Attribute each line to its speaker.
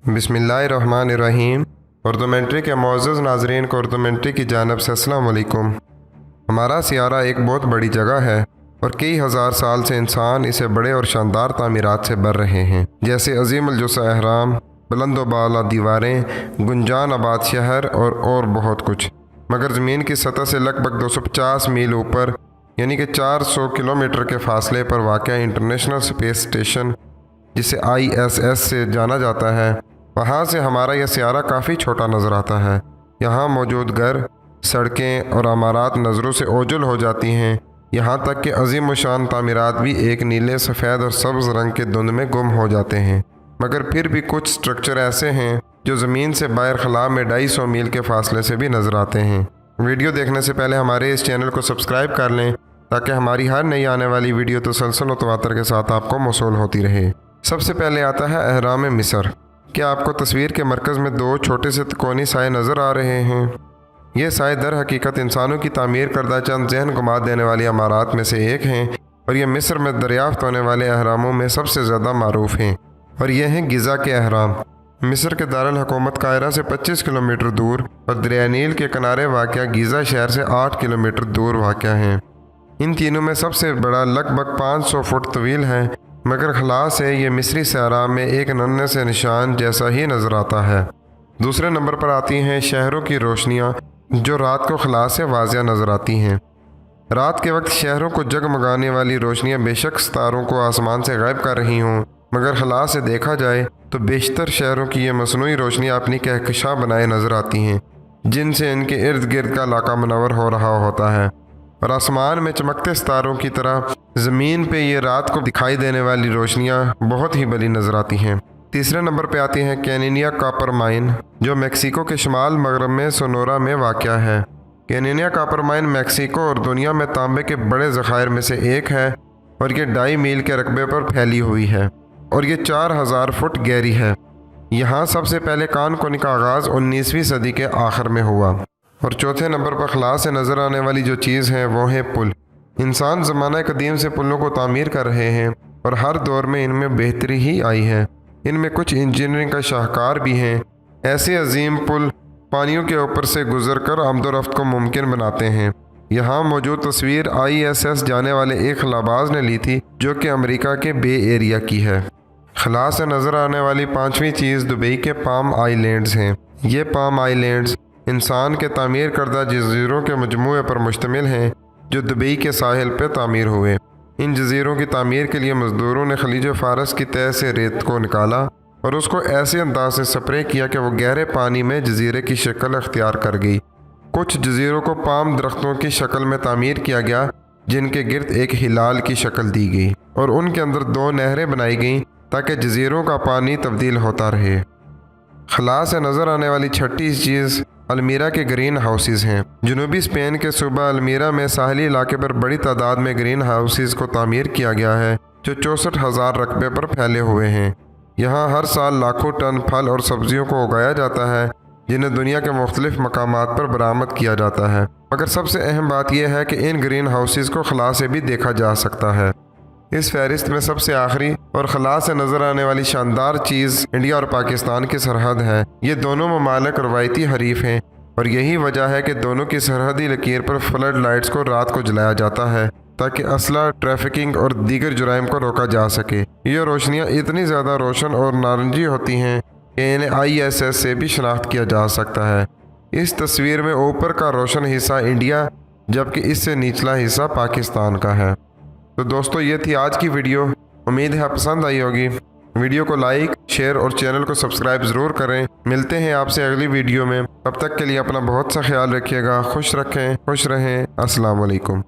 Speaker 1: बिस्मिल्लाहिर्रहमानिर्रहीम। उर्दूमेंट्री के मोअज़्ज़ज़ नाज़रीन को उर्दूमेंट्री की जानिब से अस्सलाम वालेकुम। हमारा सियारा एक बहुत बड़ी जगह है और कई हज़ार साल से इंसान इसे बड़े और शानदार तामीरात से भर रहे हैं, जैसे अज़ीमुल जुस्सा अहराम, बुलंद व बाला दीवारें, गुंजान आबाद शहर और बहुत कुछ। मगर ज़मीन की सतह से लगभग 250 मील ऊपर यानी कि 400 किलोमीटर के फासले पर वाक़ इंटरनेशनल स्पेस स्टेशन, जिसे ISS से जाना जाता है, वहाँ से हमारा यह सियारा काफ़ी छोटा नज़र आता है। यहाँ मौजूद घर, सड़कें और इमारात नज़रों से ओझल हो जाती हैं, यहाँ तक कि अजीम शान तामीरात भी एक नीले, सफ़ेद और सब्ज़ रंग के धुंध में गुम हो जाते हैं। मगर फिर भी कुछ स्ट्रक्चर ऐसे हैं जो ज़मीन से बाहर खला में 250 मील के फासले से भी नज़र आते हैं। वीडियो देखने से पहले हमारे इस चैनल को सब्सक्राइब कर लें ताकि हमारी हर नई आने वाली वीडियो तसलसल और तवातर के साथ आपको मौसूल होती रहे। सबसे पहले आता है अहराम मिस्र। क्या आपको तस्वीर के मरकज़ में 2 छोटे से तिकोनी साए नज़र आ रहे हैं? ये साए दर हकीकत इंसानों की तामीर करदा चंद जहन घुमा देने वाली इमारात में से एक हैं और ये मिस्र में दरियाफ्त होने वाले अहरामों में सबसे ज़्यादा मारूफ हैं। और ये हैं गिज़ा के अहराम। मिस्र के दारुल हुकूमत काहिरा से 25 किलोमीटर दूर और दरिया नील के किनारे वाक़या गिज़ा शहर से 8 किलोमीटर दूर वाक़या हैं। इन तीनों में सबसे बड़ा लगभग 500 फुट तवील है, मगर खला से ये मिस्री सहरा में एक नन्हे से निशान जैसा ही नज़र आता है। दूसरे नंबर पर आती हैं शहरों की रोशनियाँ, जो रात को खला से वाज़िया नज़र आती हैं। रात के वक्त शहरों को जगमगाने वाली रोशनियाँ बेशक सितारों को आसमान से गायब कर रही हों, मगर खला से देखा जाए तो बेशतर शहरों की ये मसनूई रोशनियाँ अपनी कहकशां बनाए नज़र आती हैं, जिनसे इनके इर्द गिर्द का इलाका मुनव्वर हो रहा होता है। और आसमान में चमकते सितारों की तरह ज़मीन पे ये रात को दिखाई देने वाली रोशनियाँ बहुत ही बड़ी नज़र आती हैं। तीसरे नंबर पे आती हैं कैनिनिया कॉपर माइन, जो मेक्सिको के शुमाल मगरब में सोनोरा में वाक़या है। कैनिनिया कॉपर माइन मेक्सिको और दुनिया में तांबे के बड़े ज़खायर में से एक है और ये 2.5 मील के रकबे पर फैली हुई है और ये 4000 फुट गहरी है। यहाँ सबसे पहले कानकोनी का आगाज़ 19वीं सदी के आखिर में हुआ। और चौथे नंबर पर खला से नज़र आने वाली जो चीज़ है वो है पुल। इंसान ज़माना कदीम से पुलों को तामीर कर रहे हैं और हर दौर में इनमें बेहतरी ही आई है। इनमें कुछ इंजीनियरिंग का शाहकार भी हैं। ऐसे अजीम पुल पानियों के ऊपर से गुजर कर आमदोरफ्त को मुमकिन बनाते हैं। यहाँ मौजूद तस्वीर ISS जाने वाले एक खलाबाज ने ली थी, जो कि अमेरिका के बे एरिया की है। खला से नज़र आने वाली 5वीं चीज़ दुबई के पाम आइलैंड्स हैं। ये पाम आइलैंड्स इंसान के तामीर करदा जज़ीरों के मजमूए पर मुश्तमिल हैं, जो दुबई के साहिल पर तामीर हुए। इन जज़ीरों की तामीर के लिए मज़दूरों ने खलीज फ़ारस की तह से रेत को निकाला और उसको ऐसे अंदाज से स्प्रे किया कि वो गहरे पानी में जज़ीरे की शक्ल अख्तियार कर गई। कुछ जज़ीरों को पाम दरख्तों की शक्ल में तामीर किया गया, जिनके गिर्द एक हिलाल की शक्ल दी गई और उनके अंदर 2 नहरें बनाई गईं ताकि जज़ीरों का पानी तब्दील होता रहे। खला से नज़र आने वाली 6ठी चीज़ अल्मीरा के ग्रीन हाउसेस हैं। जनूबी स्पेन के सूबा अल्मीरा में साहली इलाके पर बड़ी तादाद में ग्रीन हाउसेस को तामीर किया गया है, जो 64,000 रकबे पर फैले हुए हैं। यहाँ हर साल लाखों टन फल और सब्जियों को उगाया जाता है, जिन्हें दुनिया के मुख्तलिफ मकामात पर बरामद किया जाता है। मगर सबसे अहम बात यह है कि इन ग्रीन हाउसेस को खला से भी देखा जा सकता है। इस फहरिस्त में सबसे आखिरी और खला से नज़र आने वाली शानदार चीज़ इंडिया और पाकिस्तान की सरहद है। ये दोनों ममालिक रवायती हरीफ हैं और यही वजह है कि दोनों की सरहदी लकीर पर फ्लड लाइट्स को रात को जलाया जाता है ताकि असला, ट्रैफिकिंग और दीगर जुराइम को रोका जा सके। ये रोशनियाँ इतनी ज़्यादा रोशन और नारंगी होती हैं कि इन्हें ISS से भी शनाख्त किया जा सकता है। इस तस्वीर में ऊपर का रोशन हिस्सा इंडिया, जबकि इससे निचला हिस्सा पाकिस्तान का है। तो दोस्तों, ये थी आज की वीडियो। उम्मीद है पसंद आई होगी। वीडियो को लाइक, शेयर और चैनल को सब्सक्राइब ज़रूर करें। मिलते हैं आपसे अगली वीडियो में। तब तक के लिए अपना बहुत सा ख्याल रखिएगा। खुश रहें। अस्सलाम वालेकुम।